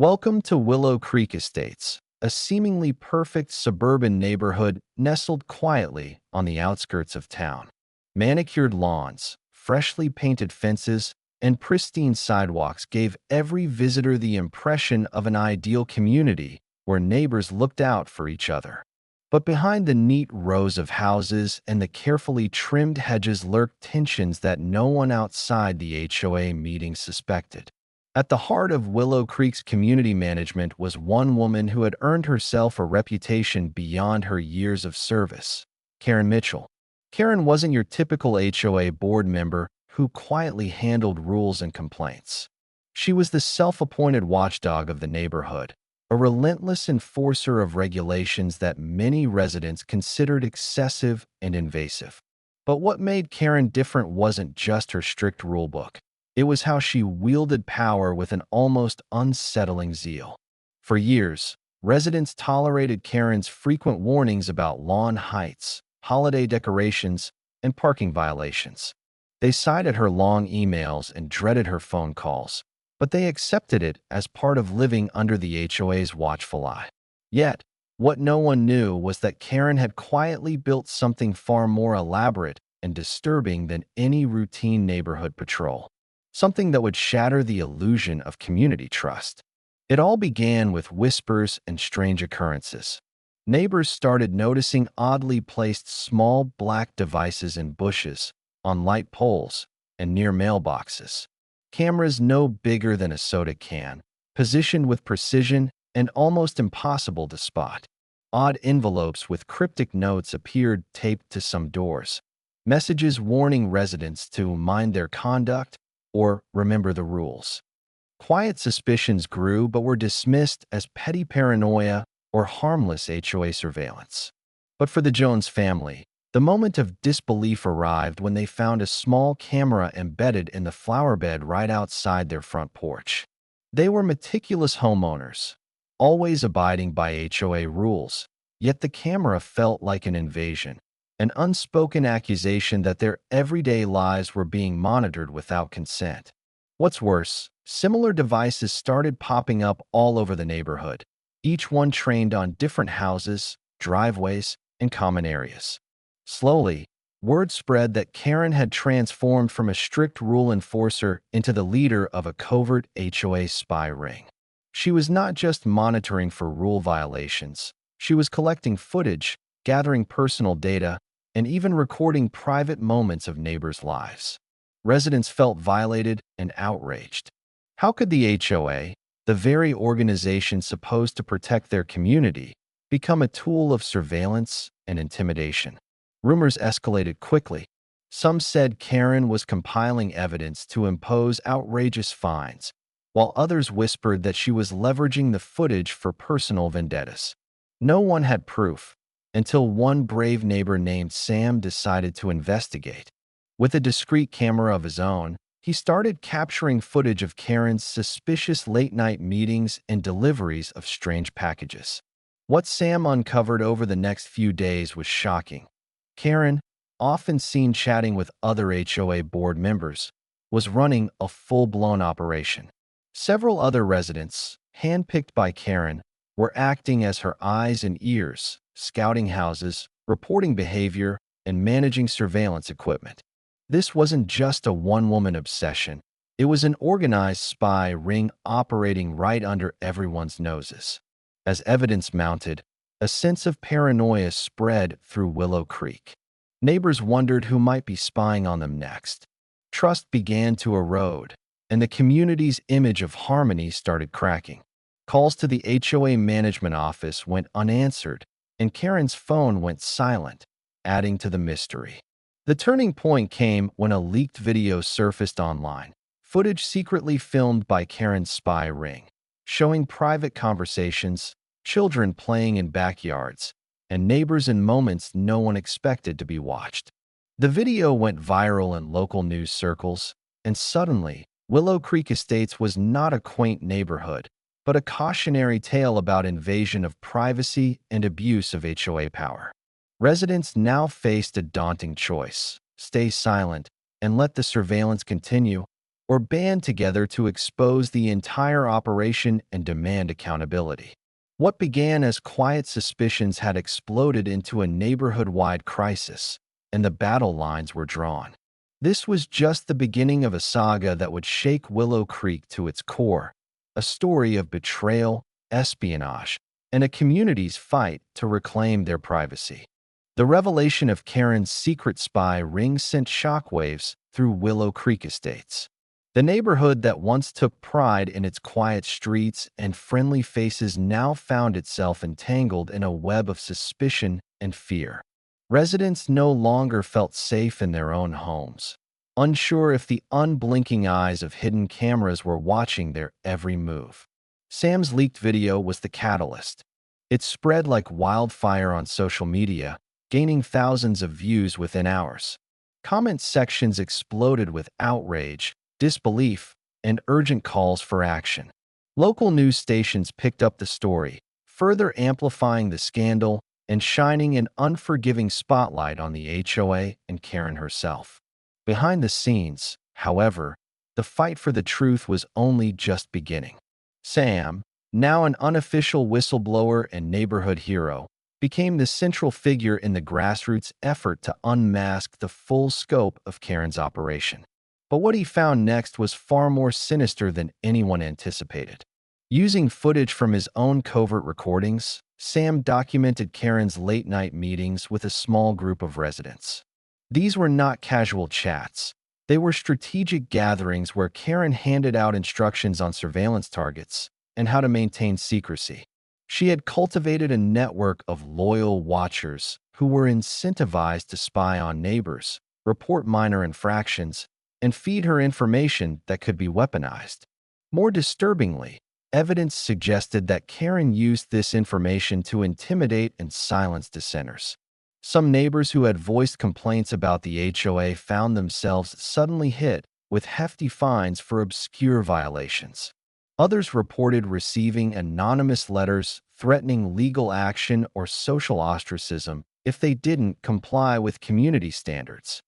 Welcome to Willow Creek Estates, a seemingly perfect suburban neighborhood nestled quietly on the outskirts of town. Manicured lawns, freshly painted fences, and pristine sidewalks gave every visitor the impression of an ideal community where neighbors looked out for each other. But behind the neat rows of houses and the carefully trimmed hedges lurked tensions that no one outside the HOA meeting suspected. At the heart of Willow Creek's community management was one woman who had earned herself a reputation beyond her years of service, Karen Mitchell. Karen wasn't your typical HOA board member who quietly handled rules and complaints. She was the self-appointed watchdog of the neighborhood, a relentless enforcer of regulations that many residents considered excessive and invasive. But what made Karen different wasn't just her strict rulebook. It was how she wielded power with an almost unsettling zeal. For years, residents tolerated Karen's frequent warnings about lawn heights, holiday decorations, and parking violations. They cited her long emails and dreaded her phone calls, but they accepted it as part of living under the HOA's watchful eye. Yet, what no one knew was that Karen had quietly built something far more elaborate and disturbing than any routine neighborhood patrol. Something that would shatter the illusion of community trust. It all began with whispers and strange occurrences. Neighbors started noticing oddly placed small black devices in bushes, on light poles, and near mailboxes. Cameras no bigger than a soda can, positioned with precision and almost impossible to spot. Odd envelopes with cryptic notes appeared taped to some doors. Messages warning residents to mind their conduct or remember the rules. Quiet suspicions grew but were dismissed as petty paranoia or harmless HOA surveillance. But for the Jones family, the moment of disbelief arrived when they found a small camera embedded in the flower bed right outside their front porch. They were meticulous homeowners, always abiding by HOA rules, yet the camera felt like an invasion. An unspoken accusation that their everyday lives were being monitored without consent. What's worse, similar devices started popping up all over the neighborhood, each one trained on different houses, driveways, and common areas. Slowly, word spread that Karen had transformed from a strict rule enforcer into the leader of a covert HOA spy ring. She was not just monitoring for rule violations, she was collecting footage, gathering personal data, and even recording private moments of neighbors' lives. Residents felt violated and outraged. How could the HOA, the very organization supposed to protect their community, become a tool of surveillance and intimidation? Rumors escalated quickly. Some said Karen was compiling evidence to impose outrageous fines, while others whispered that she was leveraging the footage for personal vendettas. No one had proof, until one brave neighbor named Sam decided to investigate. With a discreet camera of his own, he started capturing footage of Karen's suspicious late-night meetings and deliveries of strange packages. What Sam uncovered over the next few days was shocking. Karen, often seen chatting with other HOA board members, was running a full-blown operation. Several other residents, handpicked by Karen, were acting as her eyes and ears, scouting houses, reporting behavior, and managing surveillance equipment. This wasn't just a one-woman obsession. It was an organized spy ring operating right under everyone's noses. As evidence mounted, a sense of paranoia spread through Willow Creek. Neighbors wondered who might be spying on them next. Trust began to erode, and the community's image of harmony started cracking. Calls to the HOA management office went unanswered, and Karen's phone went silent, adding to the mystery. The turning point came when a leaked video surfaced online, footage secretly filmed by Karen's spy ring, showing private conversations, children playing in backyards, and neighbors in moments no one expected to be watched. The video went viral in local news circles, and suddenly, Willow Creek Estates was not a quaint neighborhood, but a cautionary tale about invasion of privacy and abuse of HOA power. Residents now faced a daunting choice: stay silent and let the surveillance continue, or band together to expose the entire operation and demand accountability. What began as quiet suspicions had exploded into a neighborhood-wide crisis, and the battle lines were drawn. This was just the beginning of a saga that would shake Willow Creek to its core, a story of betrayal, espionage, and a community's fight to reclaim their privacy. The revelation of Karen's secret spy ring sent shockwaves through Willow Creek Estates. The neighborhood that once took pride in its quiet streets and friendly faces now found itself entangled in a web of suspicion and fear. Residents no longer felt safe in their own homes, unsure if the unblinking eyes of hidden cameras were watching their every move. Sam's leaked video was the catalyst. It spread like wildfire on social media, gaining thousands of views within hours. Comment sections exploded with outrage, disbelief, and urgent calls for action. Local news stations picked up the story, further amplifying the scandal and shining an unforgiving spotlight on the HOA and Karen herself. Behind the scenes, however, the fight for the truth was only just beginning. Sam, now an unofficial whistleblower and neighborhood hero, became the central figure in the grassroots effort to unmask the full scope of Karen's operation. But what he found next was far more sinister than anyone anticipated. Using footage from his own covert recordings, Sam documented Karen's late-night meetings with a small group of residents. These were not casual chats. They were strategic gatherings where Karen handed out instructions on surveillance targets and how to maintain secrecy. She had cultivated a network of loyal watchers who were incentivized to spy on neighbors, report minor infractions, and feed her information that could be weaponized. More disturbingly, evidence suggested that Karen used this information to intimidate and silence dissenters. Some neighbors who had voiced complaints about the HOA found themselves suddenly hit with hefty fines for obscure violations. Others reported receiving anonymous letters threatening legal action or social ostracism if they didn't comply with community standards.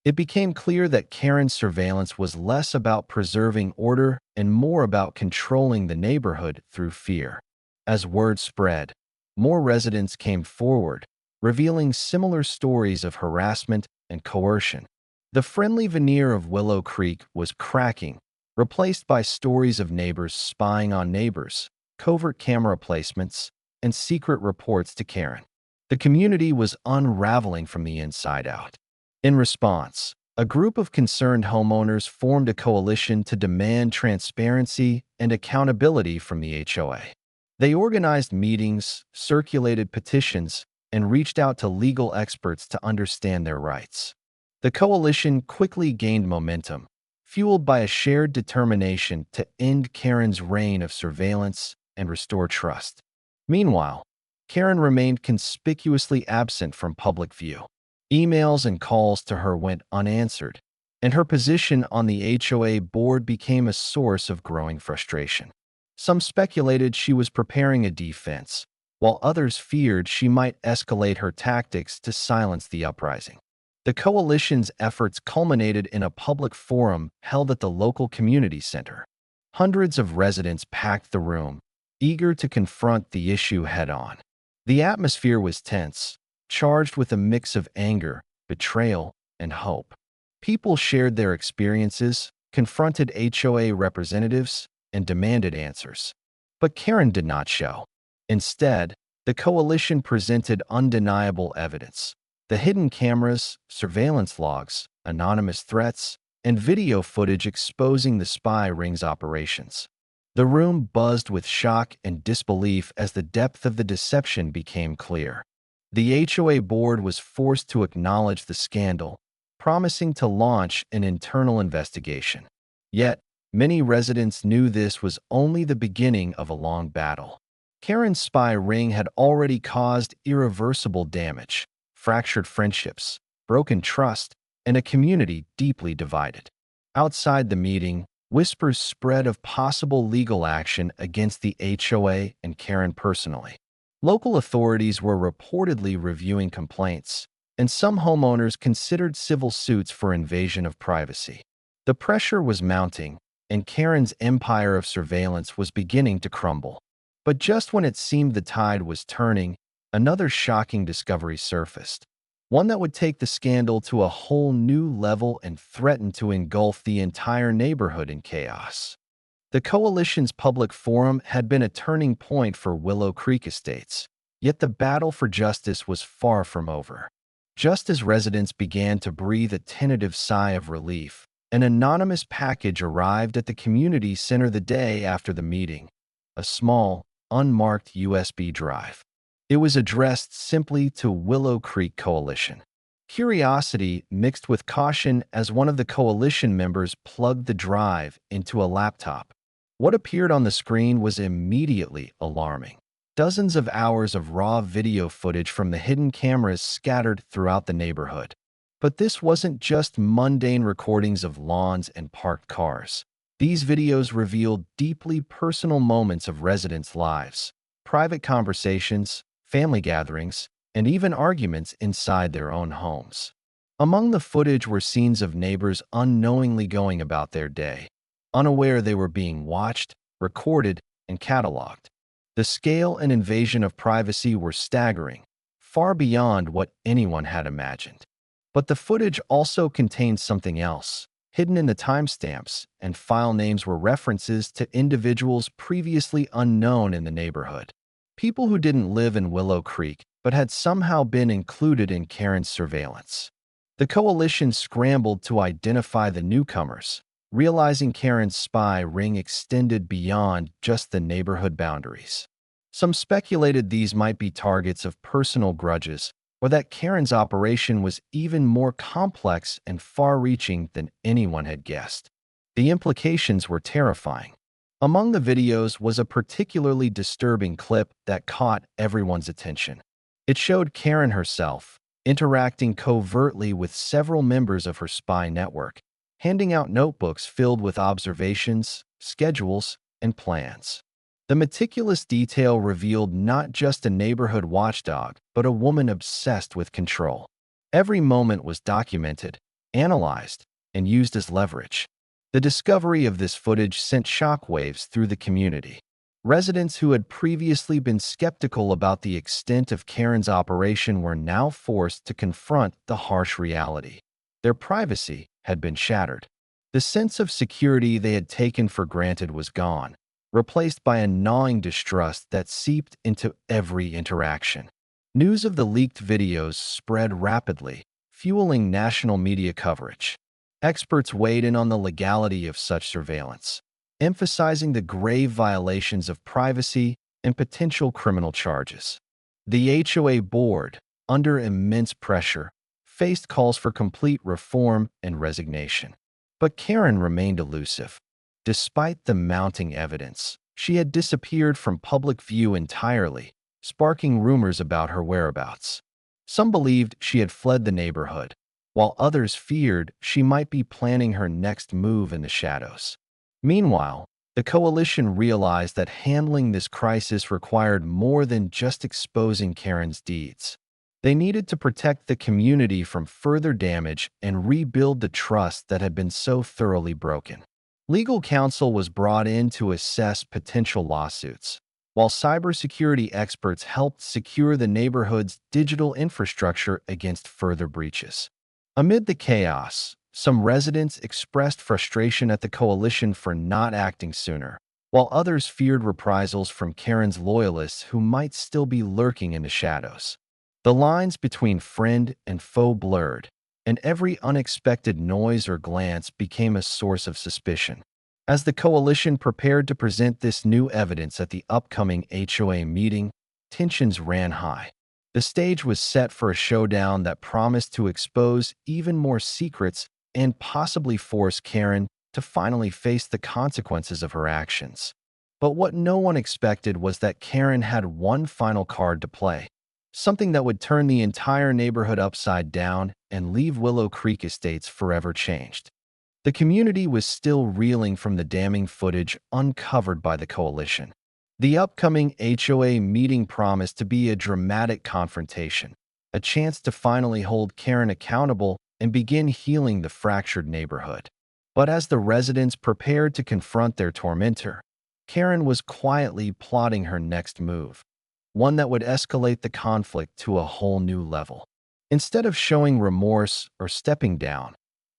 It became clear that Karen's surveillance was less about preserving order and more about controlling the neighborhood through fear. As word spread, more residents came forward, revealing similar stories of harassment and coercion. The friendly veneer of Willow Creek was cracking, replaced by stories of neighbors spying on neighbors, covert camera placements, and secret reports to Karen. The community was unraveling from the inside out. In response, a group of concerned homeowners formed a coalition to demand transparency and accountability from the HOA. They organized meetings, circulated petitions, and reached out to legal experts to understand their rights. The coalition quickly gained momentum, fueled by a shared determination to end Karen's reign of surveillance and restore trust. Meanwhile, Karen remained conspicuously absent from public view. Emails and calls to her went unanswered, and her position on the HOA board became a source of growing frustration. Some speculated she was preparing a defense, while others feared she might escalate her tactics to silence the uprising. The coalition's efforts culminated in a public forum held at the local community center. Hundreds of residents packed the room, eager to confront the issue head-on. The atmosphere was tense, charged with a mix of anger, betrayal, and hope. People shared their experiences, confronted HOA representatives, and demanded answers. But Karen did not show. Instead, the coalition presented undeniable evidence. The hidden cameras, surveillance logs, anonymous threats, and video footage exposing the spy ring's operations. The room buzzed with shock and disbelief as the depth of the deception became clear. The HOA board was forced to acknowledge the scandal, promising to launch an internal investigation. Yet, many residents knew this was only the beginning of a long battle. Karen's spy ring had already caused irreversible damage, fractured friendships, broken trust, and a community deeply divided. Outside the meeting, whispers spread of possible legal action against the HOA and Karen personally. Local authorities were reportedly reviewing complaints, and some homeowners considered civil suits for invasion of privacy. The pressure was mounting, and Karen's empire of surveillance was beginning to crumble. But just when it seemed the tide was turning, another shocking discovery surfaced. One that would take the scandal to a whole new level and threaten to engulf the entire neighborhood in chaos. The coalition's public forum had been a turning point for Willow Creek Estates, yet the battle for justice was far from over. Just as residents began to breathe a tentative sigh of relief, an anonymous package arrived at the community center the day after the meeting, a small, unmarked USB drive. It was addressed simply to Willow Creek Coalition. Curiosity mixed with caution as one of the coalition members plugged the drive into a laptop. What appeared on the screen was immediately alarming. Dozens of hours of raw video footage from the hidden cameras scattered throughout the neighborhood. But this wasn't just mundane recordings of lawns and parked cars. These videos revealed deeply personal moments of residents' lives, private conversations, family gatherings, and even arguments inside their own homes. Among the footage were scenes of neighbors unknowingly going about their day, unaware they were being watched, recorded, and cataloged. The scale and invasion of privacy were staggering, far beyond what anyone had imagined. But the footage also contained something else. Hidden in the timestamps and file names were references to individuals previously unknown in the neighborhood. People who didn't live in Willow Creek but had somehow been included in Karen's surveillance. The coalition scrambled to identify the newcomers, realizing Karen's spy ring extended beyond just the neighborhood boundaries. Some speculated these might be targets of personal grudges, or that Karen's operation was even more complex and far-reaching than anyone had guessed. The implications were terrifying. Among the videos was a particularly disturbing clip that caught everyone's attention. It showed Karen herself interacting covertly with several members of her spy network, handing out notebooks filled with observations, schedules, and plans. The meticulous detail revealed not just a neighborhood watchdog, but a woman obsessed with control. Every moment was documented, analyzed, and used as leverage. The discovery of this footage sent shockwaves through the community. Residents who had previously been skeptical about the extent of Karen's operation were now forced to confront the harsh reality. Their privacy had been shattered. The sense of security they had taken for granted was gone, replaced by a gnawing distrust that seeped into every interaction. News of the leaked videos spread rapidly, fueling national media coverage. Experts weighed in on the legality of such surveillance, emphasizing the grave violations of privacy and potential criminal charges. The HOA board, under immense pressure, faced calls for complete reform and resignation. But Karen remained elusive. Despite the mounting evidence, she had disappeared from public view entirely, sparking rumors about her whereabouts. Some believed she had fled the neighborhood, while others feared she might be planning her next move in the shadows. Meanwhile, the coalition realized that handling this crisis required more than just exposing Karen's deeds. They needed to protect the community from further damage and rebuild the trust that had been so thoroughly broken. Legal counsel was brought in to assess potential lawsuits, while cybersecurity experts helped secure the neighborhood's digital infrastructure against further breaches. Amid the chaos, some residents expressed frustration at the coalition for not acting sooner, while others feared reprisals from Karen's loyalists who might still be lurking in the shadows. The lines between friend and foe blurred, and every unexpected noise or glance became a source of suspicion. As the coalition prepared to present this new evidence at the upcoming HOA meeting, tensions ran high. The stage was set for a showdown that promised to expose even more secrets and possibly force Karen to finally face the consequences of her actions. But what no one expected was that Karen had one final card to play, something that would turn the entire neighborhood upside down and leave Willow Creek Estates forever changed. The community was still reeling from the damning footage uncovered by the coalition. The upcoming HOA meeting promised to be a dramatic confrontation, a chance to finally hold Karen accountable and begin healing the fractured neighborhood. But as the residents prepared to confront their tormentor, Karen was quietly plotting her next move, one that would escalate the conflict to a whole new level. Instead of showing remorse or stepping down,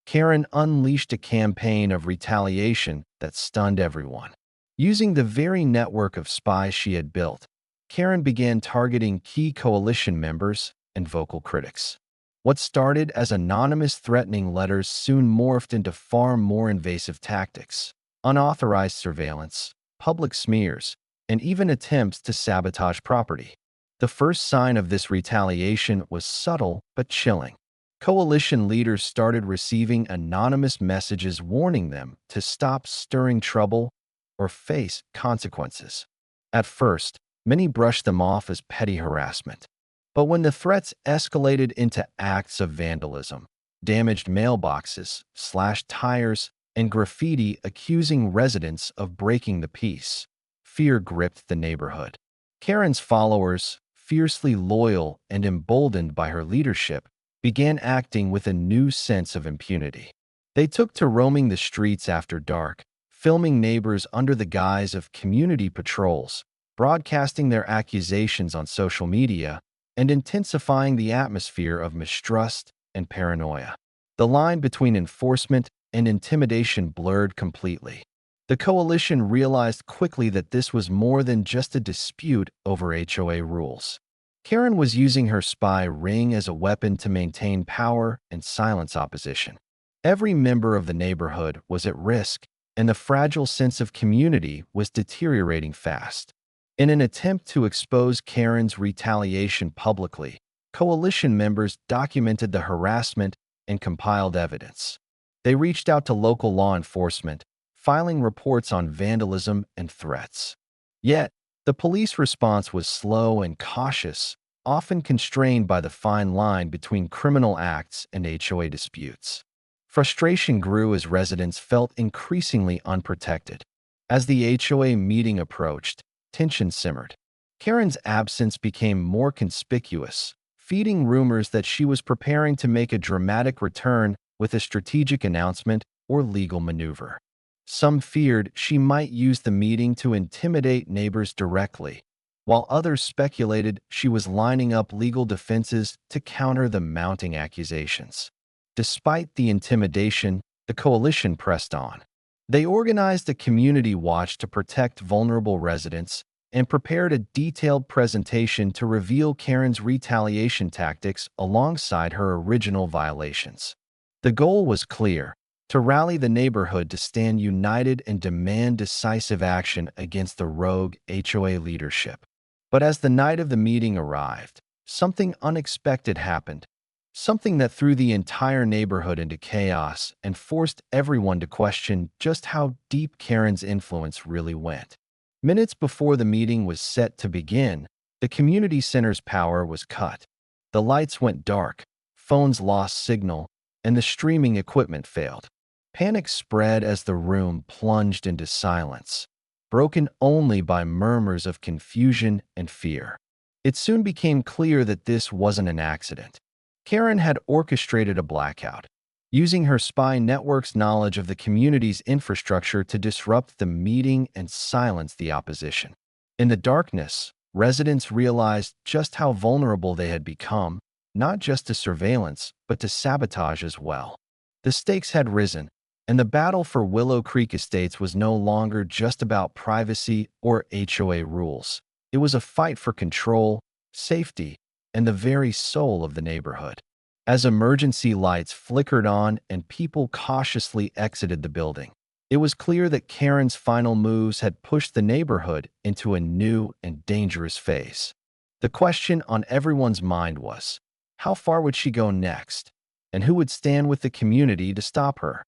Karen unleashed a campaign of retaliation that stunned everyone. Using the very network of spies she had built, Karen began targeting key coalition members and vocal critics. What started as anonymous threatening letters soon morphed into far more invasive tactics: unauthorized surveillance, public smears, and even attempts to sabotage property. The first sign of this retaliation was subtle but chilling. Coalition leaders started receiving anonymous messages warning them to stop stirring trouble or face consequences. At first, many brushed them off as petty harassment. But when the threats escalated into acts of vandalism, damaged mailboxes, slashed tires, and graffiti accusing residents of breaking the peace, fear gripped the neighborhood. Karen's followers, fiercely loyal and emboldened by her leadership, began acting with a new sense of impunity. They took to roaming the streets after dark, filming neighbors under the guise of community patrols, broadcasting their accusations on social media, and intensifying the atmosphere of mistrust and paranoia. The line between enforcement and intimidation blurred completely. The coalition realized quickly that this was more than just a dispute over HOA rules. Karen was using her spy ring as a weapon to maintain power and silence opposition. Every member of the neighborhood was at risk, and the fragile sense of community was deteriorating fast. In an attempt to expose Karen's retaliation publicly, coalition members documented the harassment and compiled evidence. They reached out to local law enforcement, filing reports on vandalism and threats. Yet, the police response was slow and cautious, often constrained by the fine line between criminal acts and HOA disputes. Frustration grew as residents felt increasingly unprotected. As the HOA meeting approached, tension simmered. Karen's absence became more conspicuous, feeding rumors that she was preparing to make a dramatic return with a strategic announcement or legal maneuver. Some feared she might use the meeting to intimidate neighbors directly, while others speculated she was lining up legal defenses to counter the mounting accusations. Despite the intimidation, the coalition pressed on. They organized a community watch to protect vulnerable residents and prepared a detailed presentation to reveal Karen's retaliation tactics alongside her original violations. The goal was clear: to rally the neighborhood to stand united and demand decisive action against the rogue HOA leadership. But as the night of the meeting arrived, something unexpected happened, something that threw the entire neighborhood into chaos and forced everyone to question just how deep Karen's influence really went. Minutes before the meeting was set to begin, the community center's power was cut. The lights went dark, phones lost signal, and the streaming equipment failed. Panic spread as the room plunged into silence, broken only by murmurs of confusion and fear. It soon became clear that this wasn't an accident. Karen had orchestrated a blackout, using her spy network's knowledge of the community's infrastructure to disrupt the meeting and silence the opposition. In the darkness, residents realized just how vulnerable they had become, not just to surveillance, but to sabotage as well. The stakes had risen, and the battle for Willow Creek Estates was no longer just about privacy or HOA rules. It was a fight for control, safety, and the very soul of the neighborhood. As emergency lights flickered on and people cautiously exited the building, it was clear that Karen's final moves had pushed the neighborhood into a new and dangerous phase. The question on everyone's mind was, how far would she go next, and who would stand with the community to stop her?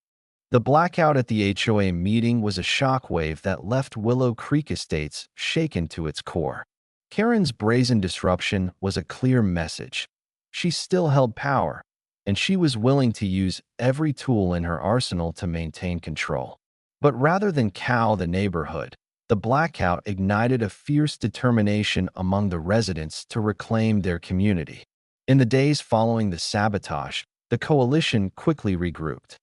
The blackout at the HOA meeting was a shockwave that left Willow Creek Estates shaken to its core. Karen's brazen disruption was a clear message. She still held power, and she was willing to use every tool in her arsenal to maintain control. But rather than cow the neighborhood, the blackout ignited a fierce determination among the residents to reclaim their community. In the days following the sabotage, the coalition quickly regrouped.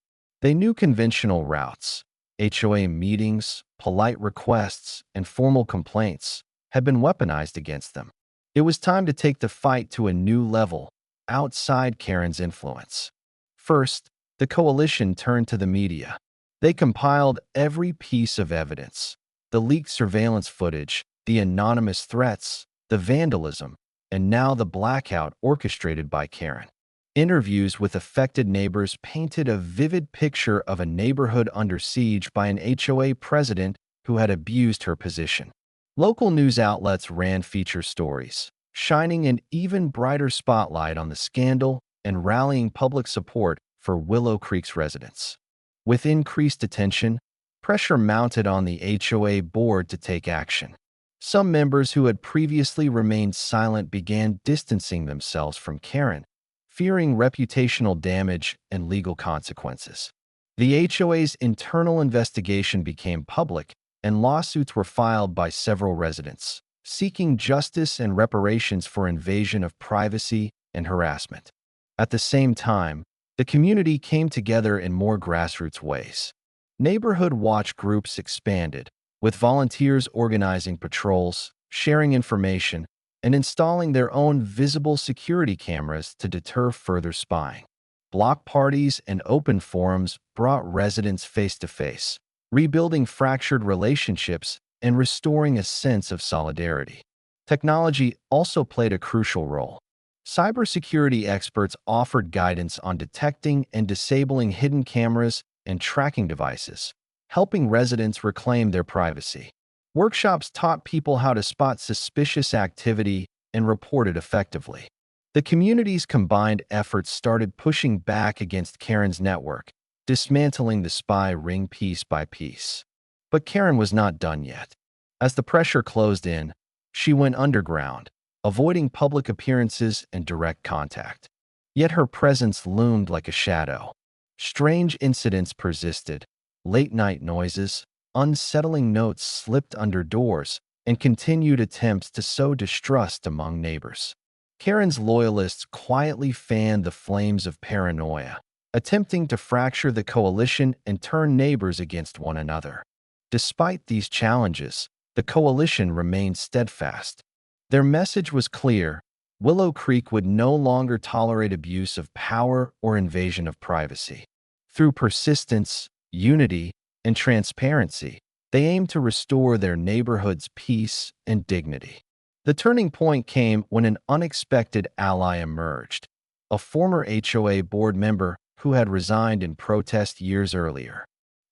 They knew conventional routes, HOA meetings, polite requests, and formal complaints had been weaponized against them. It was time to take the fight to a new level, outside Karen's influence. First, the coalition turned to the media. They compiled every piece of evidence: the leaked surveillance footage, the anonymous threats, the vandalism, and now the blackout orchestrated by Karen. Interviews with affected neighbors painted a vivid picture of a neighborhood under siege by an HOA president who had abused her position. Local news outlets ran feature stories, shining an even brighter spotlight on the scandal and rallying public support for Willow Creek's residents. With increased attention, pressure mounted on the HOA board to take action. Some members who had previously remained silent began distancing themselves from Karen, fearing reputational damage and legal consequences. The HOA's internal investigation became public, and lawsuits were filed by several residents, seeking justice and reparations for invasion of privacy and harassment. At the same time, the community came together in more grassroots ways. Neighborhood watch groups expanded, with volunteers organizing patrols, sharing information, and installing their own visible security cameras to deter further spying. Block parties and open forums brought residents face to face, rebuilding fractured relationships and restoring a sense of solidarity. Technology also played a crucial role. Cybersecurity experts offered guidance on detecting and disabling hidden cameras and tracking devices, helping residents reclaim their privacy. Workshops taught people how to spot suspicious activity and report it effectively. The community's combined efforts started pushing back against Karen's network, dismantling the spy ring piece by piece. But Karen was not done yet. As the pressure closed in, she went underground, avoiding public appearances and direct contact. Yet her presence loomed like a shadow. Strange incidents persisted: late-night noises, unsettling notes slipped under doors, and continued attempts to sow distrust among neighbors. Karen's loyalists quietly fanned the flames of paranoia, attempting to fracture the coalition and turn neighbors against one another. Despite these challenges, the coalition remained steadfast. Their message was clear: Willow Creek would no longer tolerate abuse of power or invasion of privacy. Through persistence, unity, and transparency, they aimed to restore their neighborhood's peace and dignity. The turning point came when an unexpected ally emerged: a former HOA board member who had resigned in protest years earlier.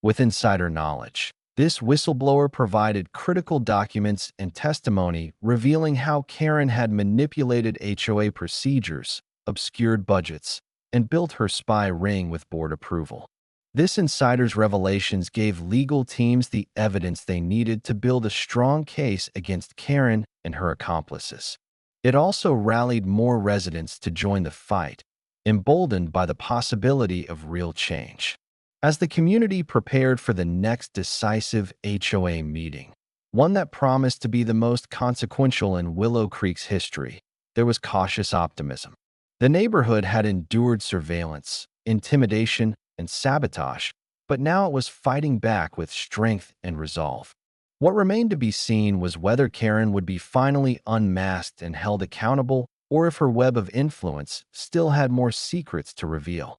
With insider knowledge, this whistleblower provided critical documents and testimony revealing how Karen had manipulated HOA procedures, obscured budgets, and built her spy ring with board approval. This insider's revelations gave legal teams the evidence they needed to build a strong case against Karen and her accomplices. It also rallied more residents to join the fight, emboldened by the possibility of real change. As the community prepared for the next decisive HOA meeting, one that promised to be the most consequential in Willow Creek's history, there was cautious optimism. The neighborhood had endured surveillance, intimidation, and sabotage, but now it was fighting back with strength and resolve. What remained to be seen was whether Karen would be finally unmasked and held accountable, or if her web of influence still had more secrets to reveal.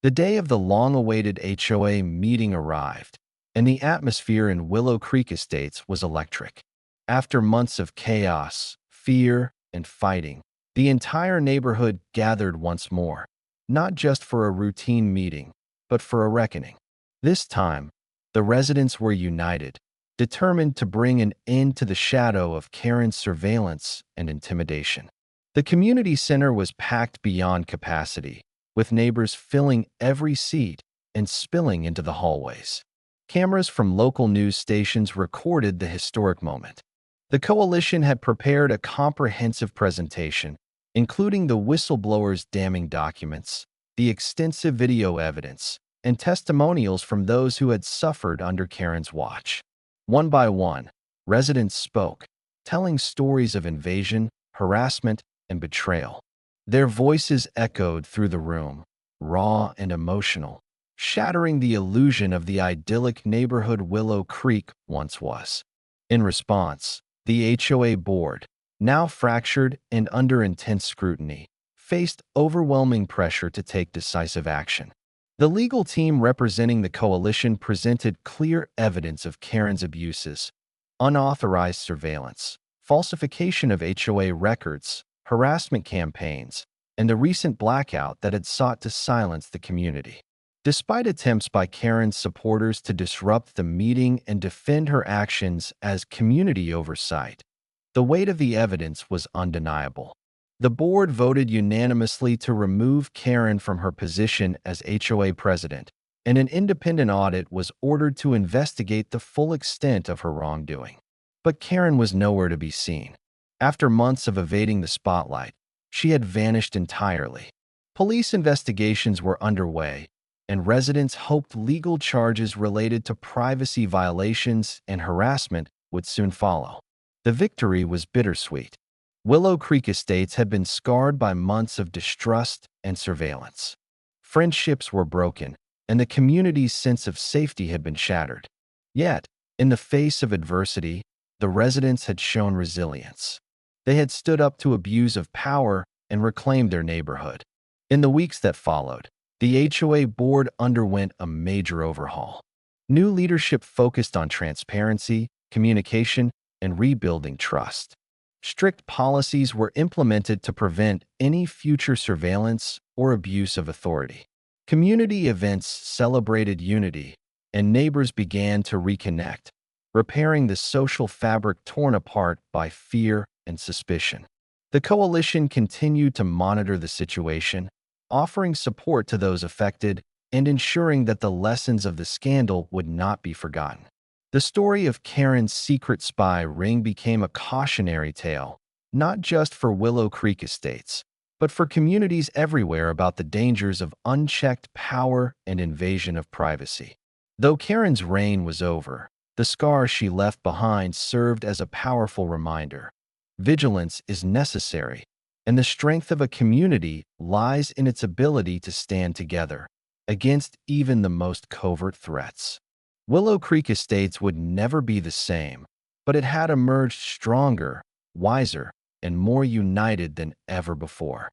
The day of the long-awaited HOA meeting arrived, and the atmosphere in Willow Creek Estates was electric. After months of chaos, fear, and fighting, the entire neighborhood gathered once more, not just for a routine meeting, but for a reckoning. This time, the residents were united, determined to bring an end to the shadow of Karen's surveillance and intimidation. The community center was packed beyond capacity, with neighbors filling every seat and spilling into the hallways. Cameras from local news stations recorded the historic moment. The coalition had prepared a comprehensive presentation, including the whistleblower's damning documents, the extensive video evidence, and testimonials from those who had suffered under Karen's watch. One by one, residents spoke, telling stories of invasion, harassment, and betrayal. Their voices echoed through the room, raw and emotional, shattering the illusion of the idyllic neighborhood Willow Creek once was. In response, the HOA board, now fractured and under intense scrutiny, faced overwhelming pressure to take decisive action. The legal team representing the coalition presented clear evidence of Karen's abuses: unauthorized surveillance, falsification of HOA records, harassment campaigns, and the recent blackout that had sought to silence the community. Despite attempts by Karen's supporters to disrupt the meeting and defend her actions as community oversight, the weight of the evidence was undeniable. The board voted unanimously to remove Karen from her position as HOA president, and an independent audit was ordered to investigate the full extent of her wrongdoing. But Karen was nowhere to be seen. After months of evading the spotlight, she had vanished entirely. Police investigations were underway, and residents hoped legal charges related to privacy violations and harassment would soon follow. The victory was bittersweet. Willow Creek Estates had been scarred by months of distrust and surveillance. Friendships were broken, and the community's sense of safety had been shattered. Yet, in the face of adversity, the residents had shown resilience. They had stood up to abuse of power and reclaimed their neighborhood. In the weeks that followed, the HOA board underwent a major overhaul. New leadership focused on transparency, communication, and rebuilding trust. Strict policies were implemented to prevent any future surveillance or abuse of authority. Community events celebrated unity, and neighbors began to reconnect, repairing the social fabric torn apart by fear and suspicion. The coalition continued to monitor the situation, offering support to those affected and ensuring that the lessons of the scandal would not be forgotten. The story of Karen's secret spy ring became a cautionary tale, not just for Willow Creek Estates, but for communities everywhere about the dangers of unchecked power and invasion of privacy. Though Karen's reign was over, the scars she left behind served as a powerful reminder. Vigilance is necessary, and the strength of a community lies in its ability to stand together against even the most covert threats. Willow Creek Estates would never be the same, but it had emerged stronger, wiser, and more united than ever before.